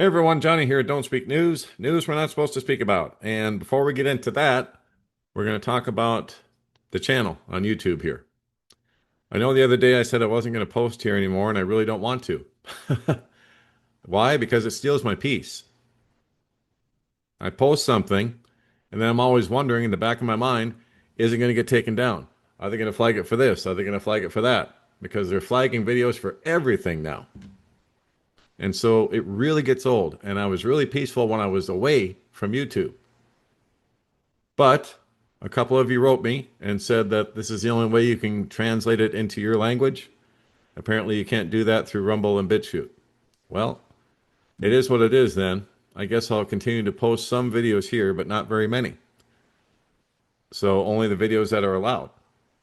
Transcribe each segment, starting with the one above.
Hey everyone, Johnny here at Don't Speak News. News we're not supposed to speak about. And before we get into that, we're going to talk about the channel on YouTube here. I know the other day I said I wasn't going to post here anymore, and I really don't want to. Why? Because it steals my peace. I post something, and then I'm always wondering in the back of my mind, is it going to get taken down? Are they going to flag it for this? Are they going to flag it for that? Because they're flagging videos for everything now. And so it really gets old. And I was really peaceful when I was away from YouTube. But a couple of you wrote me and said that this is the only way you can translate it into your language. Apparently, you can't do that through Rumble and BitChute. Well, it is what it is then. I guess I'll continue to post some videos here, but not very many. So only the videos that are allowed.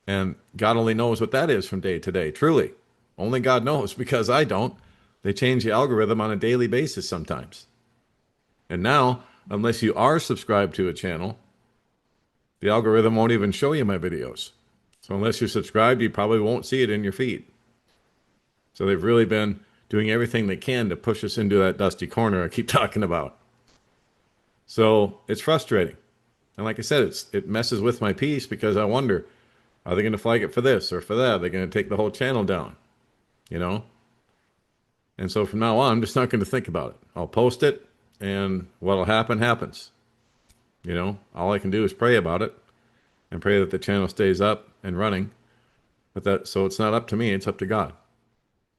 And God only knows what that is from day to day, truly. Only God knows because I don't. They change the algorithm on a daily basis sometimes. And now, unless you are subscribed to a channel, the algorithm won't even show you my videos. So unless you're subscribed, you probably won't see it in your feed. So they've really been doing everything they can to push us into that dusty corner I keep talking about. So it's frustrating. And like I said, it messes with my peace because I wonder, are they going to flag it for this or for that? Are they going to take the whole channel down? You know? And so from now on, I'm just not going to think about it. I'll post it, and what'll happen, happens. You know, all I can do is pray about it and pray that the channel stays up and running. So it's not up to me, it's up to God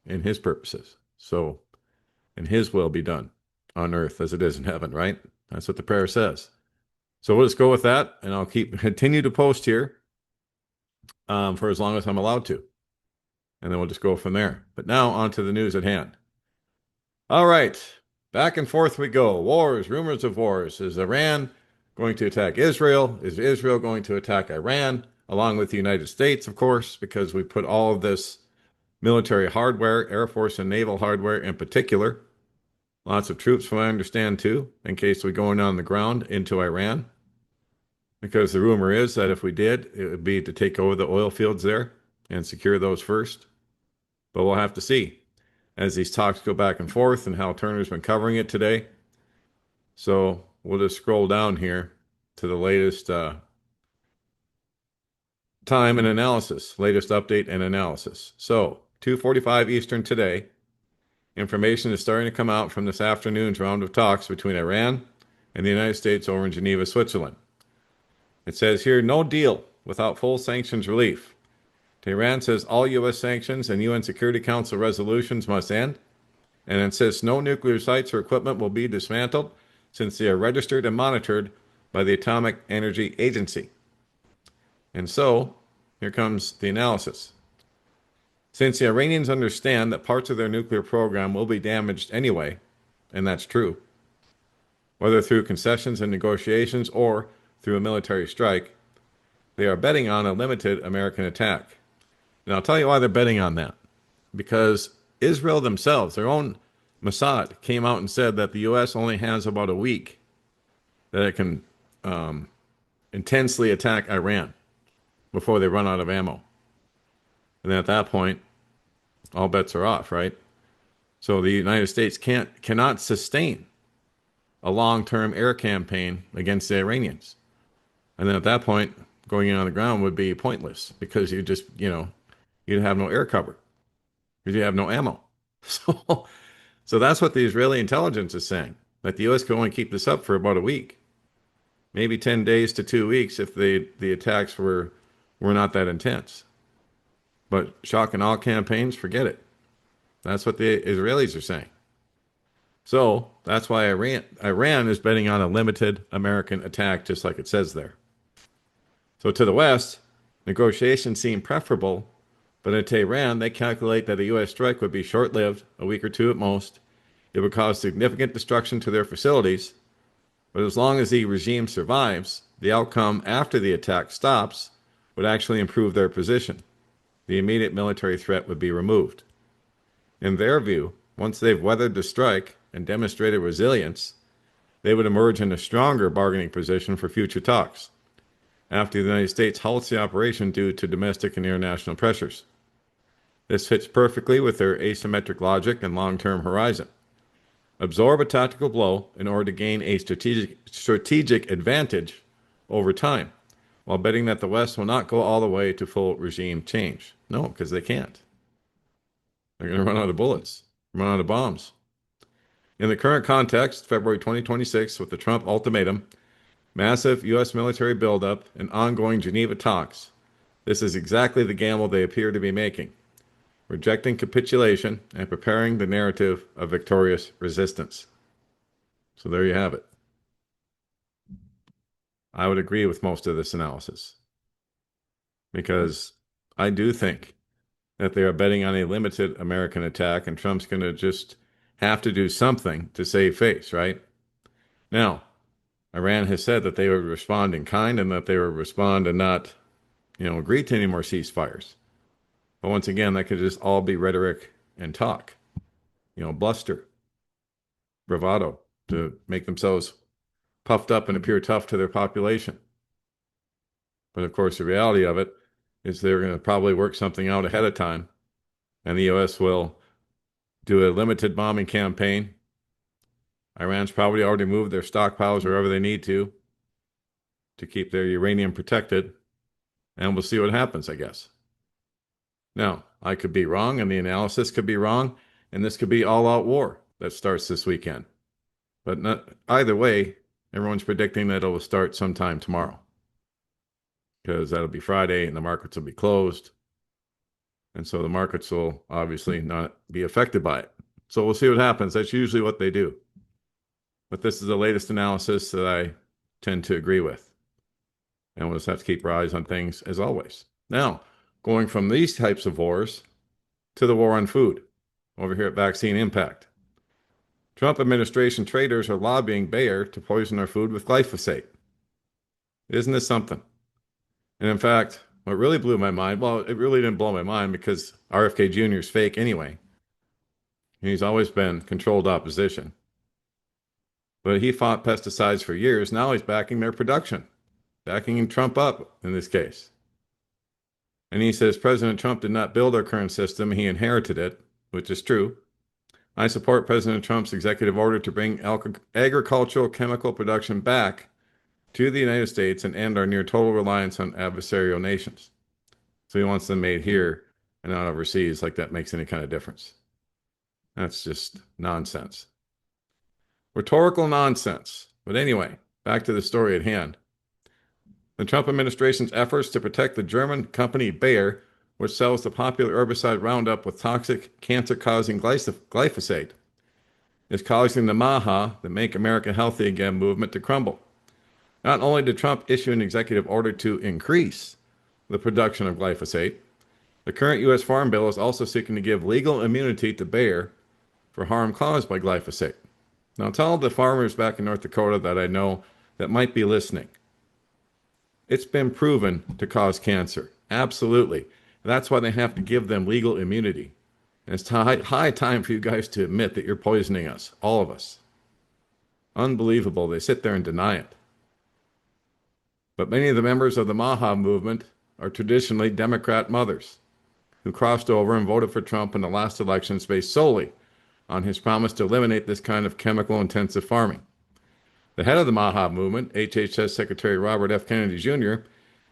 and His purposes. So, and His will be done on earth as it is in heaven, right? That's what the prayer says. So we'll just go with that, and I'll continue to post here for as long as I'm allowed to. And then we'll just go from there. But now on to the news at hand. All right, back and forth we go. Wars, rumors of wars. Is Iran going to attack Israel? Is Israel going to attack Iran? Along with the United States, of course, because we put all of this military hardware, Air Force and naval hardware in particular. Lots of troops, from what I understand, too, in case we go in on the ground into Iran. Because the rumor is that if we did, it would be to take over the oil fields there and secure those first. But we'll have to see as these talks go back and forth, and Hal Turner's been covering it today. So we'll just scroll down here to the latest time and analysis, latest update and analysis. So 2:45 Eastern today, information is starting to come out from this afternoon's round of talks between Iran and the United States over in Geneva, Switzerland. It says here, no deal without full sanctions relief. Tehran says all U.S. sanctions and UN Security Council resolutions must end, and insists no nuclear sites or equipment will be dismantled since they are registered and monitored by the Atomic Energy Agency. And so, here comes the analysis. Since the Iranians understand that parts of their nuclear program will be damaged anyway, and that's true, whether through concessions and negotiations or through a military strike, they are betting on a limited American attack. And I'll tell you why they're betting on that. Because Israel themselves, their own Mossad, came out and said that the U.S. only has about a week that it can intensely attack Iran before they run out of ammo. And then at that point, all bets are off, right? So the United States cannot sustain a long-term air campaign against the Iranians. And then at that point, going in on the ground would be pointless because you just, you'd have no air cover because you have no ammo. So that's what the Israeli intelligence is saying, that the U.S. can only keep this up for about a week, maybe 10 days to 2 weeks if the attacks were not that intense. But shock and awe campaigns, forget it. That's what the Israelis are saying. So that's why Iran is betting on a limited American attack, just like it says there. So to the West, negotiations seem preferable, but in Tehran, they calculate that a U.S. strike would be short-lived, a week or two at most. It would cause significant destruction to their facilities, but as long as the regime survives, the outcome after the attack stops would actually improve their position. The immediate military threat would be removed. In their view, once they've weathered the strike and demonstrated resilience, they would emerge in a stronger bargaining position for future talks, after the United States halts the operation due to domestic and international pressures. This fits perfectly with their asymmetric logic and long-term horizon. absorb a tactical blow in order to gain a strategic advantage over time, while betting that the West will not go all the way to full regime change. No, because they can't. They're going to run out of bullets, run out of bombs. In the current context, February 2026, with the Trump ultimatum, massive U.S. military buildup, and ongoing Geneva talks, this is exactly the gamble they appear to be making, rejecting capitulation and preparing the narrative of victorious resistance. So there you have it. I would agree with most of this analysis because I do think that they are betting on a limited American attack, and Trump's going to just have to do something to save face, right? Now, Iran has said that they would respond in kind and that they would respond and not, agree to any more ceasefires. But once again, that could just all be rhetoric and talk, bluster, bravado to make themselves puffed up and appear tough to their population. But of course, the reality of it is they're going to probably work something out ahead of time, and the U.S. will do a limited bombing campaign. Iran's probably already moved their stockpiles wherever they need to keep their uranium protected, and we'll see what happens, I guess. Now, I could be wrong, and the analysis could be wrong, and this could be all-out war that starts this weekend. But either way, everyone's predicting that it will start sometime tomorrow, because that'll be Friday and the markets will be closed. And so the markets will obviously not be affected by it. So we'll see what happens. That's usually what they do. But this is the latest analysis that I tend to agree with. And we'll just have to keep our eyes on things as always. Now, going from these types of wars to the war on food over here at Vaccine Impact. Trump administration traders are lobbying Bayer to poison our food with glyphosate. Isn't this something? And in fact, what really blew my mind, well, it really didn't blow my mind because RFK Jr. is fake anyway. He's always been controlled opposition. But he fought pesticides for years. Now he's backing their production, backing Trump up in this case. And he says President Trump did not build our current system. He inherited it, which is true. I support President Trump's executive order to bring agricultural chemical production back to the United States and end our near total reliance on adversarial nations. So he wants them made here and not overseas, like that makes any kind of difference. That's just nonsense. Rhetorical nonsense. But anyway, back to the story at hand. The Trump administration's efforts to protect the German company Bayer, which sells the popular herbicide Roundup with toxic, cancer-causing glyphosate, is causing the MAHA, the Make America Healthy Again movement, to crumble. Not only did Trump issue an executive order to increase the production of glyphosate, the current U.S. Farm Bill is also seeking to give legal immunity to Bayer for harm caused by glyphosate. Now, tell the farmers back in North Dakota that I know that might be listening. It's been proven to cause cancer. Absolutely. That's why they have to give them legal immunity. And it's high time for you guys to admit that you're poisoning us, all of us. Unbelievable. They sit there and deny it. But many of the members of the MAHA movement are traditionally Democrat mothers who crossed over and voted for Trump in the last election based solely on his promise to eliminate this kind of chemical-intensive farming. The head of the MAHA movement, HHS Secretary Robert F. Kennedy Jr.,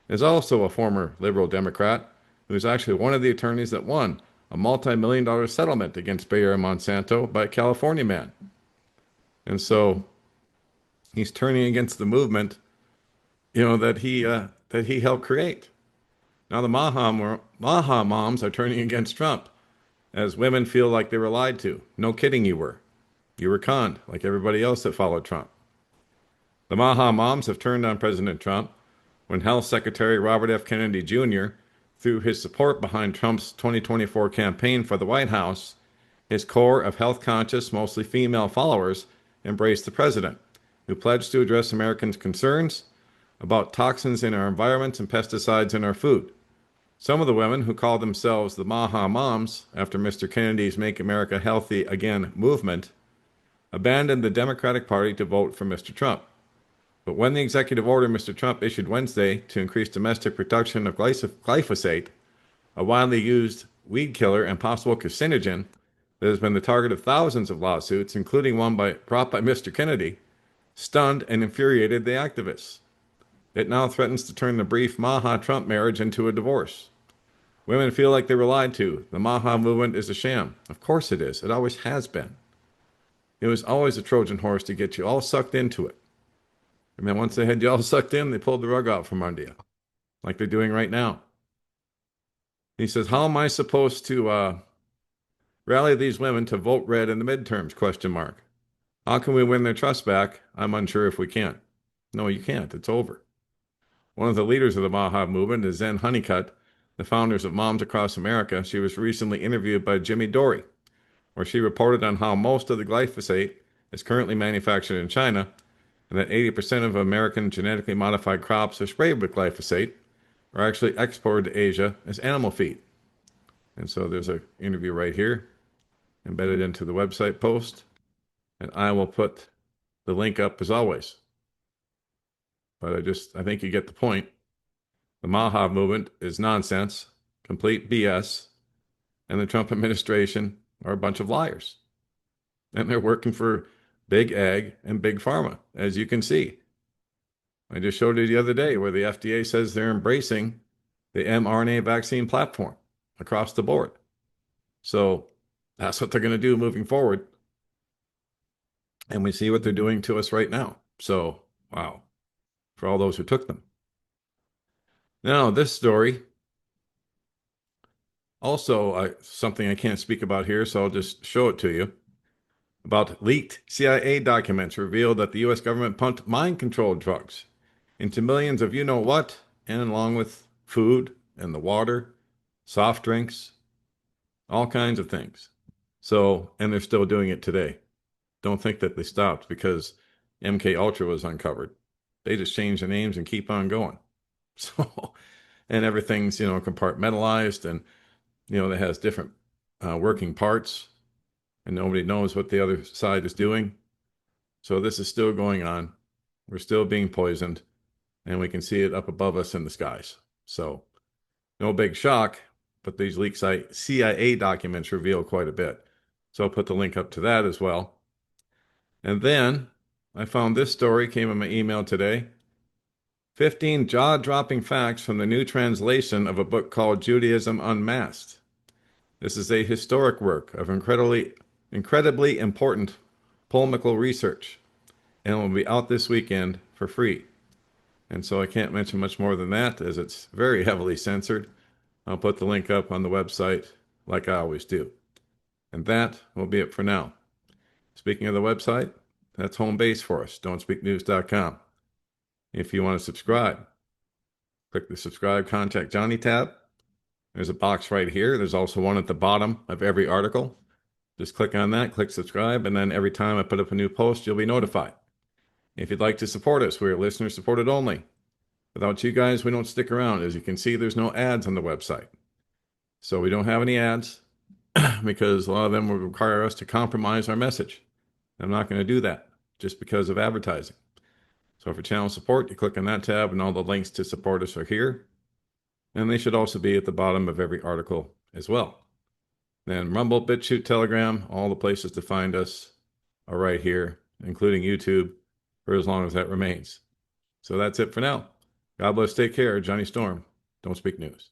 is also a former liberal Democrat who is actually one of the attorneys that won a multi-million-dollar settlement against Bayer and Monsanto by a California man. And so he's turning against the movement, that he helped create. Now the MAHA moms are turning against Trump as women feel like they were lied to. No kidding, you were. You were conned like everybody else that followed Trump. The MAHA moms have turned on President Trump when Health Secretary Robert F. Kennedy Jr., through his support behind Trump's 2024 campaign for the White House, his core of health-conscious, mostly female followers embraced the president, who pledged to address Americans' concerns about toxins in our environments and pesticides in our food. Some of the women who call themselves the MAHA moms after Mr. Kennedy's Make America Healthy Again movement abandoned the Democratic Party to vote for Mr. Trump. But when the executive order Mr. Trump issued Wednesday to increase domestic production of glyphosate, a widely used weed killer and possible carcinogen, that has been the target of thousands of lawsuits, including one brought by Mr. Kennedy, stunned and infuriated the activists. It now threatens to turn the brief Maha-Trump marriage into a divorce. Women feel like they were lied to. The Maha movement is a sham. Of course it is. It always has been. It was always a Trojan horse to get you all sucked into it. And then once they had you all sucked in, they pulled the rug out from under you, like they're doing right now. He says, how am I supposed to rally these women to vote red in the midterms? Question mark. How can we win their trust back? I'm unsure if we can. No, you can't. It's over. One of the leaders of the Maha movement is Zen Honeycutt, the founders of Moms Across America. She was recently interviewed by Jimmy Dore, where she reported on how most of the glyphosate is currently manufactured in China, and that 80% of American genetically modified crops are sprayed with glyphosate are actually exported to Asia as animal feed. And so there's an interview right here embedded into the website post, and I will put the link up as always. But I think you get the point. The Maha movement is nonsense, complete BS, and the Trump administration are a bunch of liars. And they're working for Big Ag and Big Pharma, as you can see. I just showed you the other day where the FDA says they're embracing the mRNA vaccine platform across the board. So that's what they're going to do moving forward. And we see what they're doing to us right now. So, wow, for all those who took them. Now, this story, also something I can't speak about here, so I'll just show it to you. About leaked CIA documents reveal that the U.S. government pumped mind-controlled drugs into millions of you-know-what, and along with food and the water, soft drinks, all kinds of things. So, and they're still doing it today. Don't think that they stopped because MK Ultra was uncovered. They just change the names and keep on going. So, and everything's, compartmentalized, and, it has different working parts, and nobody knows what the other side is doing. So this is still going on. We're still being poisoned, and we can see it up above us in the skies. So no big shock, but these leaked CIA documents reveal quite a bit. So I'll put the link up to that as well. And then I found this story, came in my email today. 15 jaw-dropping facts from the new translation of a book called Judaism Unmasked. This is a historic work of incredibly important polemical research, and it will be out this weekend for free. And so I can't mention much more than that, as it's very heavily censored. I'll put the link up on the website like I always do. And that will be it for now. Speaking of the website, that's home base for us, don'tspeaknews.com. If you want to subscribe, click the Subscribe Contact Johnny tab. There's a box right here. There's also one at the bottom of every article. Just click on that, click subscribe, and then every time I put up a new post, you'll be notified. If you'd like to support us, we're listener supported only. Without you guys, we don't stick around. As you can see, there's no ads on the website. So we don't have any ads because a lot of them will require us to compromise our message. I'm not going to do that just because of advertising. So for channel support, you click on that tab, and all the links to support us are here. And they should also be at the bottom of every article as well. Then Rumble, BitChute, Telegram, all the places to find us are right here, including YouTube, for as long as that remains. So that's it for now. God bless, take care. Johnny Storm, Don't Speak News.